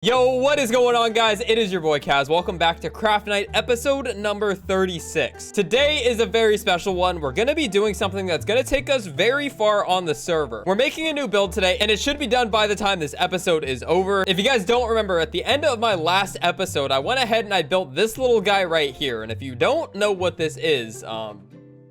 Yo, what is going on, guys? It is your boy Kaz. Welcome back to Craftnite episode number 36. Today is a very special one. We're gonna be doing something that's gonna take us very far on the server. We're making a new build today, and it should be done by the time this episode is over. If you guys don't remember, at the end of my last episode, I went ahead and I built this little guy right here. And if you don't know what this is,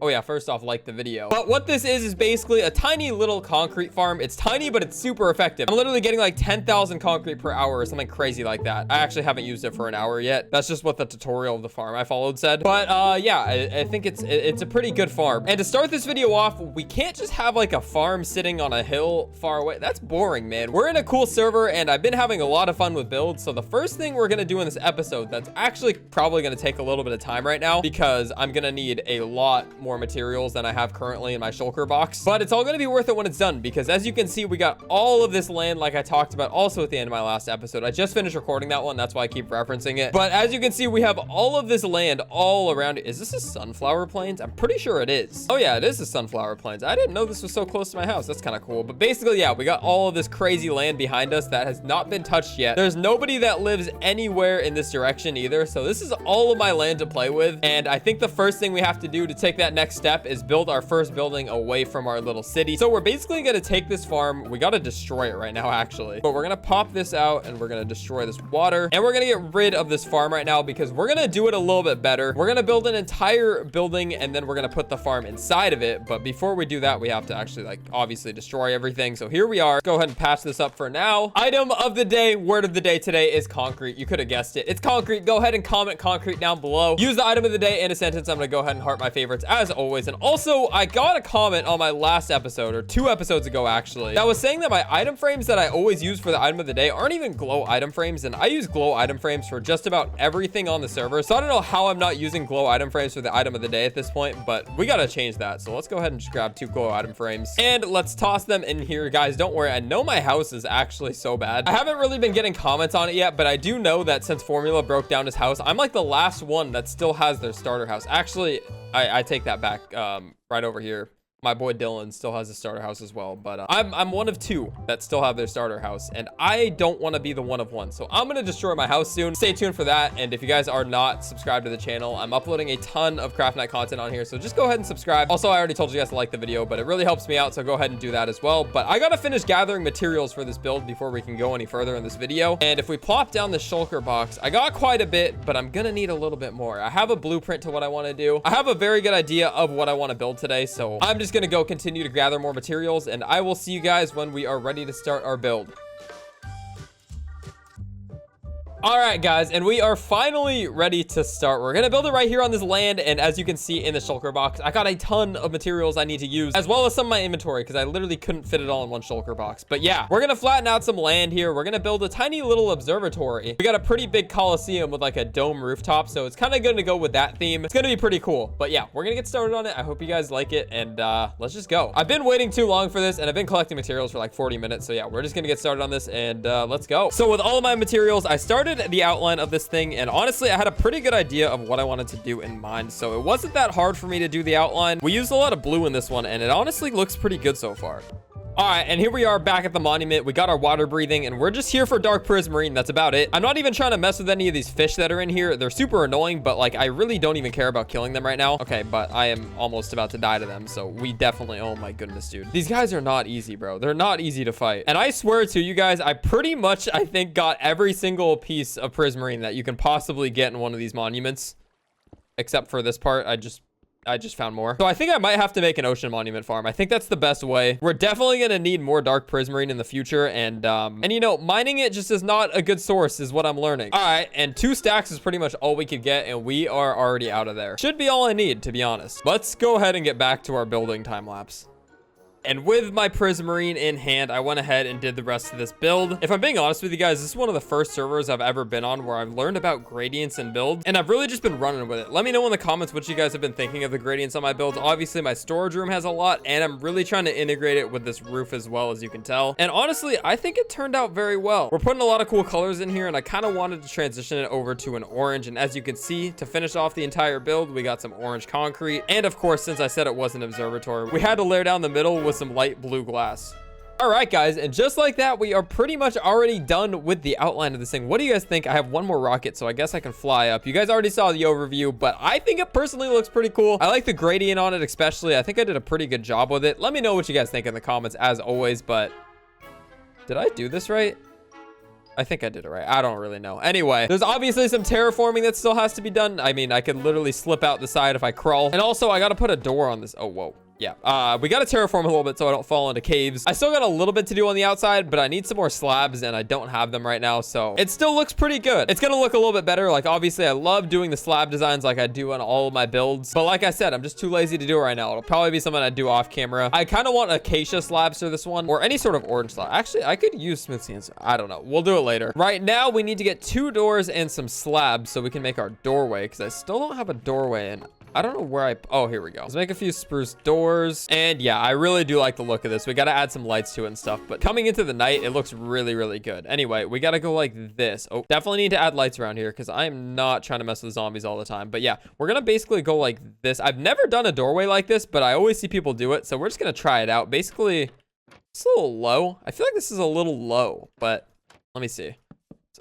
oh yeah, first off, like the video. But what this is basically a tiny little concrete farm. It's tiny, but it's super effective. I'm literally getting like 10,000 concrete per hour or something crazy like that. I actually haven't used it for an hour yet. That's just what the tutorial of the farm I followed said. But yeah, I think it's a pretty good farm. And to start this video off, we can't just have like a farm sitting on a hill far away. That's boring, man. We're in a cool server, and I've been having a lot of fun with builds. So the first thing we're gonna do in this episode, that's actually probably gonna take a little bit of time right now, because I'm gonna need a lot more materials than I have currently in my shulker box, but it's all going to be worth it when it's done, because as you can see, we got all of this land like I talked about also at the end of my last episode. I just finished recording that one, that's why I keep referencing it. But as you can see, we have all of this land all around it. Is this a sunflower plains? I'm pretty sure it is. Oh yeah, it is a sunflower plains. I didn't know this was so close to my house. That's kind of cool. But basically, yeah, we got all of this crazy land behind us that has not been touched yet. There's nobody that lives anywhere in this direction either, so this is all of my land to play with. And I think the first thing we have to do to take that next step is build our first building away from our little city. So we're basically going to take this farm. We got to destroy it right now, actually, but we're going to pop this out and we're going to destroy this water, and we're going to get rid of this farm right now because we're going to do it a little bit better. We're going to build an entire building, and then we're going to put the farm inside of it. But before we do that, we have to actually, like, obviously destroy everything. So here we are. Let's go ahead and patch this up for now. Item of the day, word of the day today is concrete. You could have guessed it. It's concrete. Go ahead and comment concrete down below. Use the item of the day in a sentence. I'm going to go ahead and heart my favorites as always. And also, I got a comment on my last episode, or 2 episodes ago actually, that was saying that my item frames that I always use for the item of the day aren't even glow item frames, and I use glow item frames for just about everything on the server. So I don't know how I'm not using glow item frames for the item of the day at this point, but we gotta change that. So let's go ahead and just grab 2 glow item frames and let's toss them in here. Guys, don't worry, I know my house is actually so bad. I haven't really been getting comments on it yet, but I do know that since Formula broke down his house, I'm like the last one that still has their starter house. Actually, I take that back. Right over here, my boy Dylan still has a starter house as well, but I'm one of 2 that still have their starter house, and I don't want to be the one of 1, so I'm gonna destroy my house soon. Stay tuned for that. And if you guys are not subscribed to the channel, I'm uploading a ton of Craftnite content on here, so just go ahead and subscribe. Also, I already told you guys to like the video, but it really helps me out, so go ahead and do that as well. But I gotta finish gathering materials for this build before we can go any further in this video. And if we plop down the shulker box, I got quite a bit, but I'm gonna need a little bit more. I have a blueprint to what I want to do. I have a very good idea of what I want to build today, so I'm just gonna go continue to gather more materials, and I will see you guys when we are ready to start our build. All right, guys, and we are finally ready to start. We're gonna build it right here on this land, and as you can see in the shulker box, I got a ton of materials I need to use, as well as some of my inventory, because I literally couldn't fit it all in one shulker box. But yeah, we're gonna flatten out some land here. We're gonna build a tiny little observatory. We got a pretty big coliseum with like a dome rooftop, so it's kind of gonna go with that theme. It's gonna be pretty cool. But yeah, we're gonna get started on it. I hope you guys like it, and let's just go. I've been waiting too long for this, and I've been collecting materials for like 40 minutes, so yeah, we're just gonna get started on this, and let's go. So with all of my materials, I started the outline of this thing, and honestly, I had a pretty good idea of what I wanted to do in mind, so it wasn't that hard for me to do the outline. We used a lot of blue in this one, and it honestly looks pretty good so far. All right, and here we are back at the monument. We got our water breathing, and we're just here for dark prismarine. That's about it. I'm not even trying to mess with any of these fish that are in here. They're super annoying, but like I really don't even care about killing them right now. Okay, but I am almost about to die to them, so we definitely, oh my goodness, dude, these guys are not easy, bro. They're not easy to fight. And I swear to you guys, I pretty much, I think, got every single piece of prismarine that you can possibly get in one of these monuments, except for this part. I just found more. So I think I might have to make an ocean monument farm. I think that's the best way. We're definitely going to need more dark prismarine in the future. And you know, mining it just is not a good source is what I'm learning. All right. And 2 stacks is pretty much all we could get. And we are already out of there. Should be all I need, to be honest. Let's go ahead and get back to our building time lapse. And with my prismarine in hand, I went ahead and did the rest of this build. If I'm being honest with you guys, this is one of the first servers I've ever been on where I've learned about gradients and builds, and I've really just been running with it. Let me know in the comments what you guys have been thinking of the gradients on my builds. Obviously, my storage room has a lot, and I'm really trying to integrate it with this roof as well, as you can tell. And honestly, I think it turned out very well. We're putting a lot of cool colors in here, and I kind of wanted to transition it over to an orange. And as you can see, to finish off the entire build, we got some orange concrete. And of course, since I said it was an observatory, we had to layer down the middle with some light blue glass. All right, guys, and just like that, we are pretty much already done with the outline of this thing. What do you guys think? I have one more rocket, so I guess I can fly up. You guys already saw the overview, but I think it personally looks pretty cool. I like the gradient on it, especially. I think I did a pretty good job with it. Let me know what you guys think in the comments, as always, but did I do this right? I think I did it right. I don't really know. Anyway, there's obviously some terraforming that still has to be done. I mean, I could literally slip out the side if I crawl. And also, I got to put a door on this. Oh, whoa. Yeah, we got to terraform a little bit so I don't fall into caves. I still got a little bit to do on the outside, but I need some more slabs and I don't have them right now. So it still looks pretty good. It's going to look a little bit better. Like, obviously, I love doing the slab designs like I do on all of my builds. But like I said, I'm just too lazy to do it right now. It'll probably be something I do off camera. I kind of want acacia slabs for this one or any sort of orange slab. Actually, I could use smooth sand. I don't know. We'll do it later. Right now, we need to get 2 doors and some slabs so we can make our doorway because I still don't have a doorway in. I don't know where oh, here we go. Let's make a few spruce doors. And yeah, I really do like the look of this. We got to add some lights to it and stuff, but coming into the night, it looks really, really good. Anyway, we got to go like this. Oh, definitely need to add lights around here because I am not trying to mess with zombies all the time. But yeah, we're going to basically go like this. I've never done a doorway like this, but I always see people do it. So we're just going to try it out. Basically, it's a little low. I feel like this is a little low, but let me see.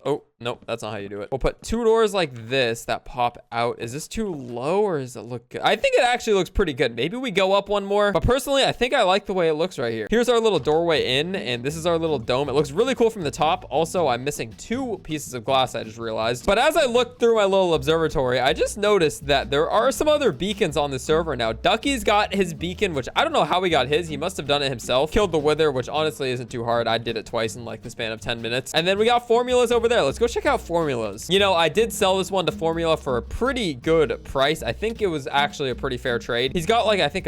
Oh, nope, that's not how you do it. We'll put 2 doors like this that pop out. Is this too low or does it look good? I think it actually looks pretty good. Maybe we go up one more, but personally, I think I like the way it looks right here. Here's our little doorway in, and this is our little dome. It looks really cool from the top. Also, I'm missing 2 pieces of glass, I just realized. But as I looked through my little observatory, I just noticed that there are some other beacons on the server now. Ducky's got his beacon, which I don't know how he got his. He must have done it himself. Killed the wither, which honestly isn't too hard. I did it twice in like the span of 10 minutes. And then we got formulas over there. Let's go check out formulas. You know, I did sell this one to Formula for a pretty good price. I think it was actually a pretty fair trade. He's got like, I think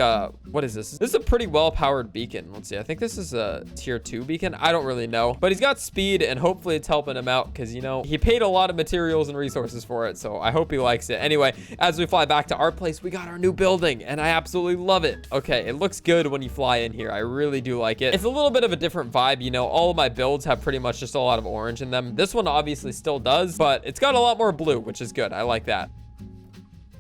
what is this? This is a pretty well-powered beacon. Let's see. I think this is a tier 2 beacon. I don't really know, but he's got speed and hopefully it's helping him out because, you know, he paid a lot of materials and resources for it. So I hope he likes it. Anyway, as we fly back to our place, we got our new building and I absolutely love it. Okay. It looks good when you fly in here. I really do like it. It's a little bit of a different vibe. You know, all of my builds have pretty much just a lot of orange in them. This one obviously still does, but it's got a lot more blue, which is good. I like that.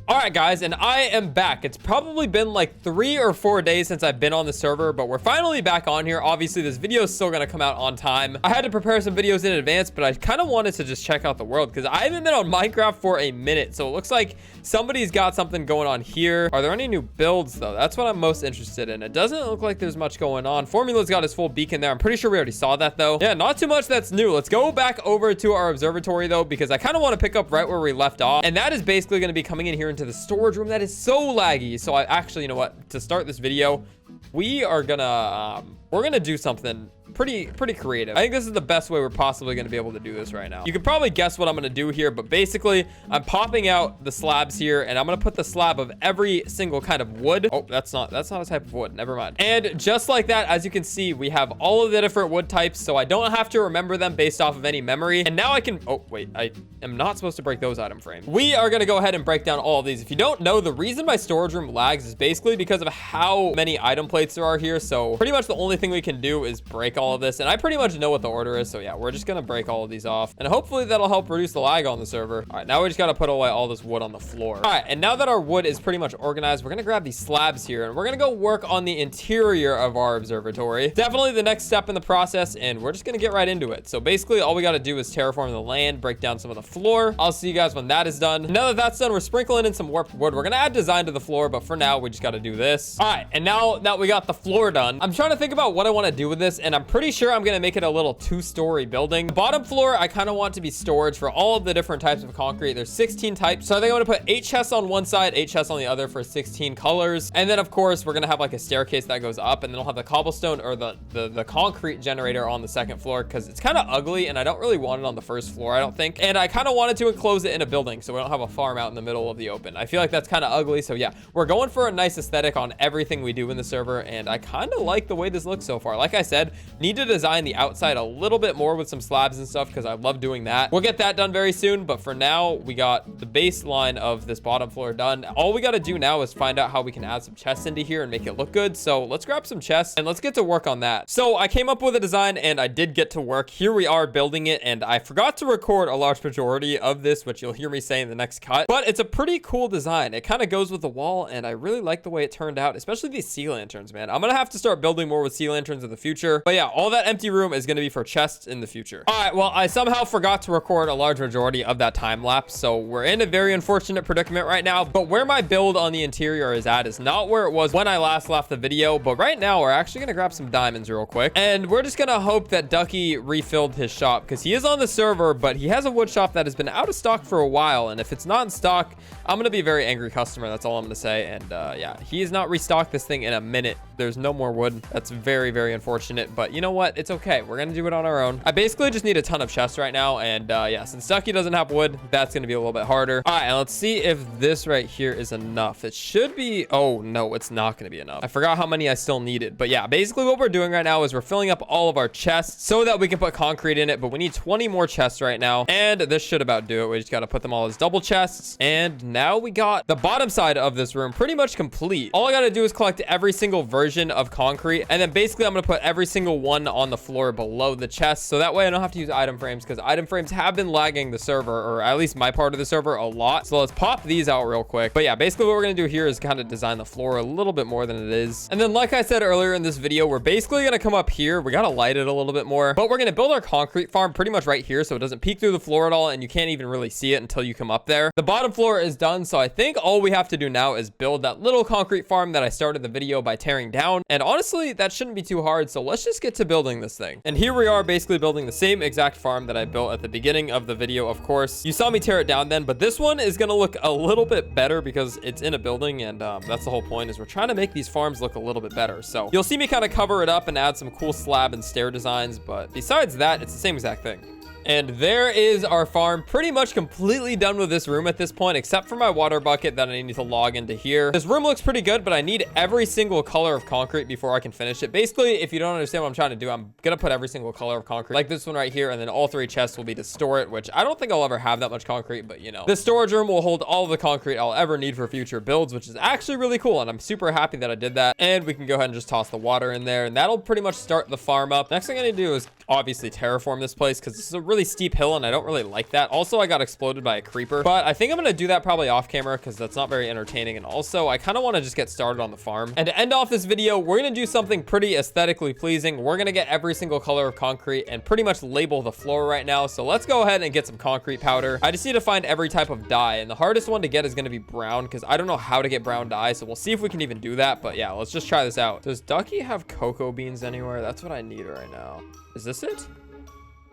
All right, guys, and I am back. It's probably been like 3 or 4 days since I've been on the server, but we're finally back on here. Obviously, this video is still going to come out on time. I had to prepare some videos in advance, but I kind of wanted to just check out the world because I haven't been on Minecraft for a minute. So it looks like somebody's got something going on here. Are there any new builds, though? That's what I'm most interested in. It doesn't look like there's much going on. Formula's got his full beacon there. I'm pretty sure we already saw that, though. Yeah, not too much that's new. Let's go back over to our observatory, though, because I kind of want to pick up right where we left off. And that is basically going to be coming in here into the storage room that is so laggy. So I actually, you know what, to start this video, we are gonna we're gonna do something pretty creative. I think this is the best way we're possibly going to be able to do this right now. You can probably guess what I'm going to do here, but basically I'm popping out the slabs here and I'm going to put the slab of every single kind of wood. Oh, that's not a type of wood. Never mind. And just like that, as you can see, we have all of the different wood types, so I don't have to remember them based off of any memory. And now I can, oh wait, I am not supposed to break those item frames. We are going to go ahead and break down all of these. If you don't know, the reason my storage room lags is basically because of how many item plates there are here. So pretty much the only thing we can do is break all of this. And I pretty much know what the order is. So yeah, we're just going to break all of these off. And hopefully that'll help reduce the lag on the server. All right, now we just got to put away all this wood on the floor. All right, and now that our wood is pretty much organized, we're going to grab these slabs here and we're going to go work on the interior of our observatory. Definitely the next step in the process, and we're just going to get right into it. So basically all we got to do is terraform the land, break down some of the floor. I'll see you guys when that is done. Now that that's done, we're sprinkling in some warped wood. We're going to add design to the floor, but for now we just got to do this. All right, and now that we got the floor done, I'm trying to think about what I want to do with this, and I'm pretty sure I'm going to make it a little 2-story building. The bottom floor, I kind of want to be storage for all of the different types of concrete. There's 16 types. So I think I'm going to put 8 chests on one side, 8 chests on the other for 16 colors. And then of course, we're going to have like a staircase that goes up, and then we'll have the cobblestone or the concrete generator on the second floor because it's kind of ugly and I don't really want it on the first floor, I don't think. And I kind of wanted to enclose it in a building so we don't have a farm out in the middle of the open. I feel like that's kind of ugly. So yeah, we're going for a nice aesthetic on everything we do in the server, and I kind of like the way this looks so far. Like I said, need to design the outside a little bit more with some slabs and stuff because I love doing that. We'll get that done very soon, but for now we got the baseline of this bottom floor done. All we got to do now is find out how we can add some chests into here and make it look good. So let's grab some chests and let's get to work on that. So I came up with a design and I did get to work. Here we are building it, and I forgot to record a large majority of this, which you'll hear me say in the next cut, but it's a pretty cool design. It kind of goes with the wall and I really like the way it turned out, especially these sea lanterns. lanterns, man. I'm gonna have to start building more with sea lanterns in the future. But yeah, all that empty room is gonna be for chests in the future. All right, well, I somehow forgot to record a large majority of that time lapse, so we're in a very unfortunate predicament right now. But where my build on the interior is at is not where it was when I last left the video. But right now, we're actually gonna grab some diamonds real quick, and we're just gonna hope that Ducky refilled his shop, because he is on the server, but he has a wood shop that has been out of stock for a while, and if it's not in stock, I'm gonna be a very angry customer. That's all I'm gonna say. And yeah, he has not restocked this thing in a minute. There's no more wood. That's very, very unfortunate, but you know what? It's okay. We're gonna do it on our own. I basically just need a ton of chests right now, and yeah, since Ducky doesn't have wood, that's gonna be a little bit harder. All right, and let's see if this right here is enough. It should be. Oh no, it's not gonna be enough. I forgot how many I still needed, but yeah, basically what we're doing right now is we're filling up all of our chests so that we can put concrete in it, but we need 20 more chests right now, and this should about do it. We just gotta put them all as double chests, and now we got the bottom side of this room pretty much complete. All I gotta do is collect every single version of concrete, and then basically I'm gonna put every single one on the floor below the chest, so that way I don't have to use item frames, because item frames have been lagging the server, or at least my part of the server, a lot. So let's pop these out real quick. But yeah, basically what we're gonna do here is kind of design the floor a little bit more than it is. And then like I said earlier in this video, we're basically gonna come up here. We gotta light it a little bit more, but we're gonna build our concrete farm pretty much right here, so it doesn't peek through the floor at all, and you can't even really see it until you come up there. The bottom floor is done, so I think all we have to do now is build that little concrete farm that I started the video by tearing down. And honestly, that shouldn't be too hard, so let's just get to building this thing. And here we are, basically building the same exact farm that I built at the beginning of the video. Of course, you saw me tear it down then, but this one is gonna look a little bit better because it's in a building, and that's the whole point, is we're trying to make these farms look a little bit better. So you'll see me kind of cover it up and add some cool slab and stair designs, but besides that, it's the same exact thing. And there is our farm, pretty much completely done with this room at this point, except for my water bucket that I need to log into here. This room looks pretty good, but I need every single color of concrete before I can finish it. Basically, if you don't understand what I'm trying to do, I'm gonna put every single color of concrete, like this one right here, and then all 3 chests will be to store it, which I don't think I'll ever have that much concrete, but you know. This storage room will hold all of the concrete I'll ever need for future builds, which is actually really cool, and I'm super happy that I did that. And we can go ahead and just toss the water in there, and that'll pretty much start the farm up. Next thing I need to do is obviously terraform this place, because this is a really steep hill, and I don't really like that. Also, I got exploded by a creeper, but I think I'm gonna do that probably off camera, because that's not very entertaining. And also, I kind of want to just get started on the farm. And to end off this video, we're gonna do something pretty aesthetically pleasing. We're gonna get every single color of concrete and pretty much label the floor right now. So let's go ahead and get some concrete powder. I just need to find every type of dye, and the hardest one to get is gonna be brown, because I don't know how to get brown dye. So we'll see if we can even do that. But yeah, let's just try this out. Does Ducky have cocoa beans anywhere? That's what I need right now. Is this it?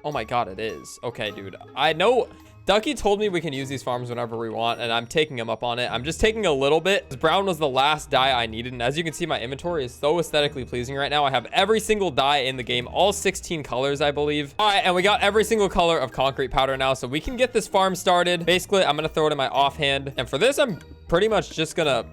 Oh my god, it is. Okay, dude. I know Ducky told me we can use these farms whenever we want, and I'm taking him up on it. I'm just taking a little bit. Brown was the last dye I needed, and as you can see, my inventory is so aesthetically pleasing right now. I have every single dye in the game, all 16 colors, I believe. All right, and we got every single color of concrete powder now, so we can get this farm started. Basically, I'm gonna throw it in my offhand, and for this, I'm pretty much just gonna...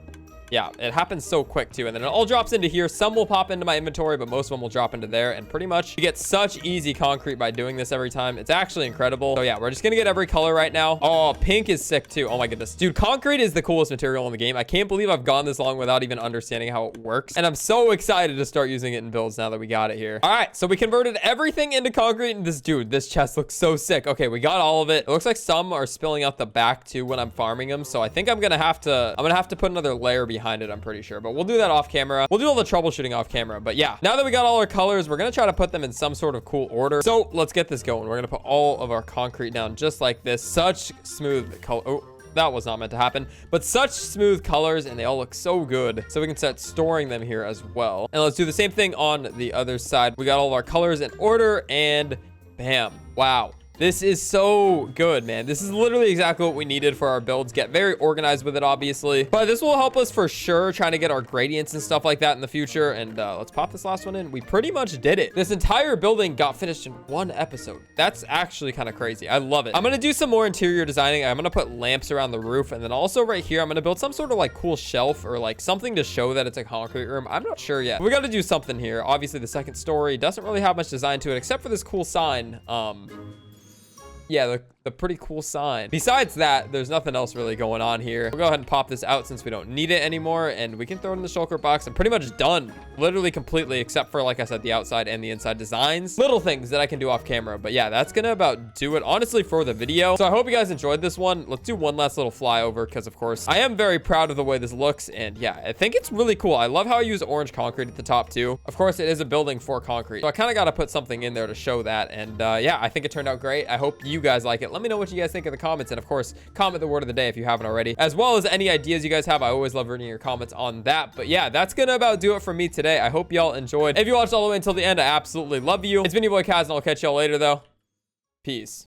Yeah, it happens so quick too, and then it all drops into here. Some will pop into my inventory, but most of them will drop into there, and pretty much you get such easy concrete by doing this every time. It's actually incredible. So yeah, we're just gonna get every color right now. Oh, pink is sick too. Oh my goodness, dude, concrete is the coolest material in the game. I can't believe I've gone this long without even understanding how it works, and I'm so excited to start using it in builds now that we got it here. All right, so we converted everything into concrete, and this chest looks so sick. Okay, we got all of it. It looks like some are spilling out the back too when I'm farming them, so I think I'm gonna have to put another layer behind it, I'm pretty sure, but we'll do that off camera. We'll do all the troubleshooting off camera. But yeah, now that we got all our colors, we're gonna try to put them in some sort of cool order. So let's get this going. We're gonna put all of our concrete down just like this. Such smooth color. Oh, that was not meant to happen, but such smooth colors, and they all look so good. So we can start storing them here as well. And let's do the same thing on the other side. We got all of our colors in order, and bam. Wow. This is so good, man. This is literally exactly what we needed for our builds. Get very organized with it, obviously. But this will help us for sure trying to get our gradients and stuff like that in the future. And let's pop this last one in. We pretty much did it. This entire building got finished in one episode. That's actually kind of crazy. I love it. I'm going to do some more interior designing. I'm going to put lamps around the roof. And then also right here, I'm going to build some sort of like cool shelf or like something to show that it's a concrete room. I'm not sure yet. We got to do something here. Obviously, the second story doesn't really have much design to it except for this cool sign. yeah, the pretty cool sign. Besides that, there's nothing else really going on here. We'll go ahead and pop this out since we don't need it anymore, and we can throw it in the shulker box. I'm pretty much done, literally completely, except for, like I said, the outside and the inside designs. Little things that I can do off camera, but yeah, that's gonna about do it, honestly, for the video. So I hope you guys enjoyed this one. Let's do one last little flyover, because of course, I am very proud of the way this looks, and yeah, I think it's really cool. I love how I use orange concrete at the top too. Of course, it is a building for concrete, so I kind of got to put something in there to show that, and yeah, I think it turned out great. I hope you guys like it. Let me know what you guys think in the comments, and of course, comment the word of the day if you haven't already, as well as any ideas you guys have. I always love reading your comments on that. But yeah, that's gonna about do it for me today. I hope y'all enjoyed. If you watched all the way until the end, I absolutely love you. It's been your boy Kaz, and I'll catch y'all later though. Peace.